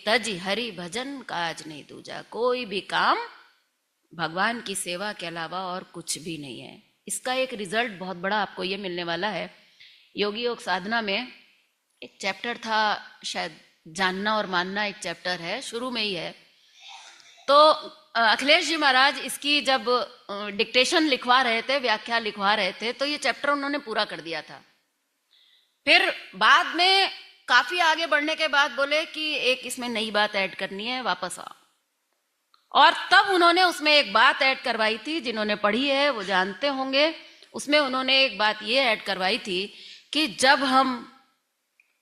तज हरि भजन काज नहीं दूजा। कोई भी काम भगवान की सेवा के अलावा और कुछ भी नहीं है। इसका एक रिजल्ट बहुत बड़ा आपको ये मिलने वाला है। योगी योग साधना में एक चैप्टर था, शायद जानना और मानना एक चैप्टर है, शुरू में ही है। तो अखिलेश जी महाराज इसकी जब डिक्टेशन लिखवा रहे थे, व्याख्या लिखवा रहे थे, तो ये चैप्टर उन्होंने पूरा कर दिया था। फिर बाद में काफी आगे बढ़ने के बाद बोले कि एक इसमें नई बात ऐड करनी है, वापस आओ। और तब उन्होंने उसमें एक बात ऐड करवाई थी, जिन्होंने पढ़ी है वो जानते होंगे। उसमें उन्होंने एक बात ये ऐड करवाई थी कि जब हम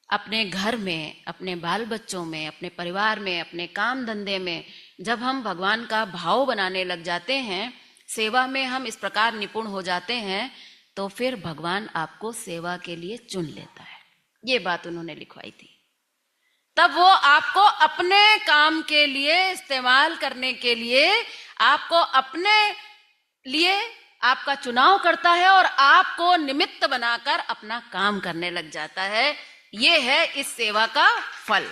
अपने घर में, अपने बाल बच्चों में, अपने परिवार में, अपने काम धंधे में जब हम भगवान का भाव बनाने लग जाते हैं, सेवा में हम इस प्रकार निपुण हो जाते हैं, तो फिर भगवान आपको सेवा के लिए चुन लेता है। ये बात उन्होंने लिखवाई थी। तब वो आपको अपने काम के लिए इस्तेमाल करने के लिए, आपको अपने लिए आपका चुनाव करता है और आपको निमित्त बनाकर अपना काम करने लग जाता है। ये है इस सेवा का फल।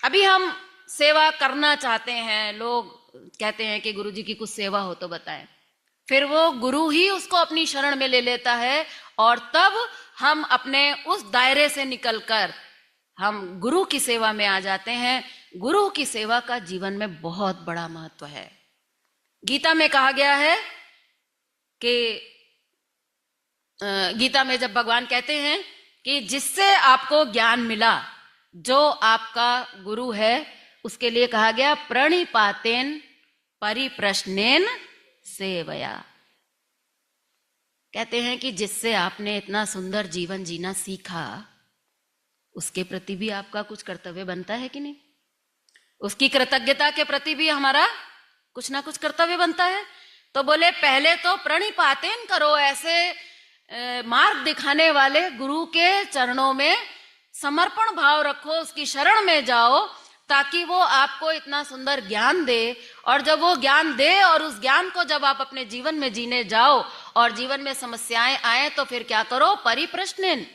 अभी हम सेवा करना चाहते हैं, लोग कहते हैं कि गुरुजी की कुछ सेवा हो तो बताएं। फिर वो गुरु ही उसको अपनी शरण में ले लेता है और तब हम अपने उस दायरे से निकलकर हम गुरु की सेवा में आ जाते हैं। गुरु की सेवा का जीवन में बहुत बड़ा महत्व है। गीता में कहा गया है कि गीता में जब भगवान कहते हैं कि जिससे आपको ज्ञान मिला, जो आपका गुरु है, उसके लिए कहा गया प्रणिपातेन परिप्रश्नेन सेवया। कहते हैं कि जिससे आपने इतना सुंदर जीवन जीना सीखा, उसके प्रति भी आपका कुछ कर्तव्य बनता है कि नहीं? उसकी कृतज्ञता के प्रति भी हमारा कुछ ना कुछ कर्तव्य बनता है। तो बोले पहले तो प्रणिपातेन करो, ऐसे मार्ग दिखाने वाले गुरु के चरणों में समर्पण भाव रखो, उसकी शरण में जाओ, ताकि वो आपको इतना सुंदर ज्ञान दे। और जब वो ज्ञान दे और उस ज्ञान को जब आप अपने जीवन में जीने जाओ और जीवन में समस्याएं आए, तो फिर क्या करो? परिप्रश्नेन,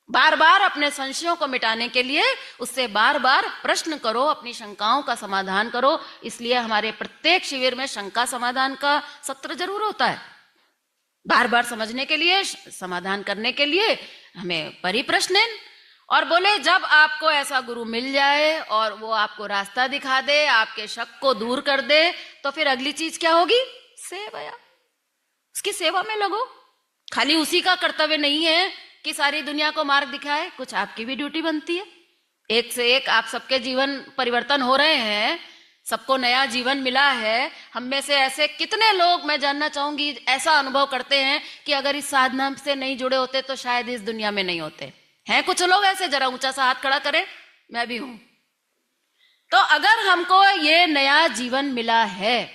बार बार अपने संशयों को मिटाने के लिए उससे बार बार प्रश्न करो, अपनी शंकाओं का समाधान करो। इसलिए हमारे प्रत्येक शिविर में शंका समाधान का सत्र जरूर होता है। बार बार समझने के लिए, समाधान करने के लिए हमें परिप्रश्नेन। और बोले जब आपको ऐसा गुरु मिल जाए और वो आपको रास्ता दिखा दे, आपके शक को दूर कर दे, तो फिर अगली चीज क्या होगी? सेवया। उसकी सेवा में लगो। खाली उसी का कर्तव्य नहीं है कि सारी दुनिया को मार्ग दिखाए, कुछ आपकी भी ड्यूटी बनती है। एक से एक आप सबके जीवन परिवर्तन हो रहे हैं, सबको नया जीवन मिला है। हम में से ऐसे कितने लोग, मैं जानना चाहूंगी, ऐसा अनुभव करते हैं कि अगर इस साधना से नहीं जुड़े होते तो शायद इस दुनिया में नहीं होते हैं। कुछ लोग ऐसे, जरा ऊंचा सा हाथ खड़ा करें। मैं भी हूं। तो अगर हमको ये नया जीवन मिला है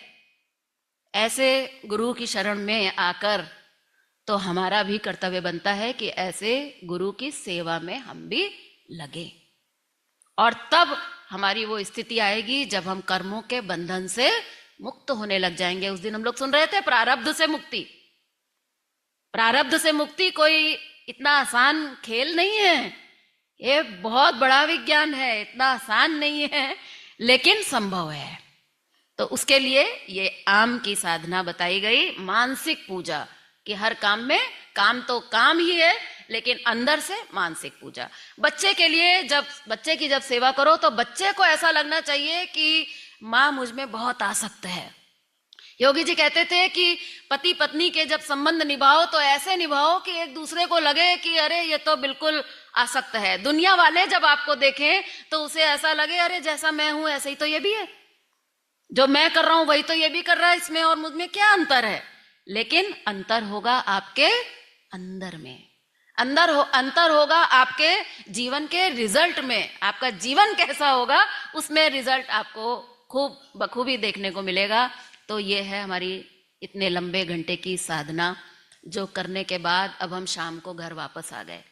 ऐसे गुरु की शरण में आकर, तो हमारा भी कर्तव्य बनता है कि ऐसे गुरु की सेवा में हम भी लगे। और तब हमारी वो स्थिति आएगी जब हम कर्मों के बंधन से मुक्त होने लग जाएंगे। उस दिन हम लोग सुन रहे थे प्रारब्ध से मुक्ति। प्रारब्ध से मुक्ति कोई इतना आसान खेल नहीं है, ये बहुत बड़ा विज्ञान है। इतना आसान नहीं है, लेकिन संभव है। तो उसके लिए ये आम की साधना बताई गई, मानसिक पूजा, कि हर काम में, काम तो काम ही है, लेकिन अंदर से मानसिक पूजा। बच्चे के लिए, जब बच्चे की जब सेवा करो तो बच्चे को ऐसा लगना चाहिए कि माँ मुझ में बहुत आसक्त है। योगी जी कहते थे कि पति पत्नी के जब संबंध निभाओ तो ऐसे निभाओ कि एक दूसरे को लगे कि अरे ये तो बिल्कुल आसक्त है। दुनिया वाले जब आपको देखें तो उसे ऐसा लगे अरे जैसा मैं हूं ऐसे ही तो ये भी है, जो मैं कर रहा हूं वही तो ये भी कर रहा है, इसमें और मुझ में क्या अंतर है? लेकिन अंतर होगा आपके अंदर में, अंतर होगा आपके जीवन के रिजल्ट में। आपका जीवन कैसा होगा उसमें रिजल्ट आपको खूब बखूबी देखने को मिलेगा। तो ये है हमारी इतने लंबे घंटे की साधना, जो करने के बाद अब हम शाम को घर वापस आ गए।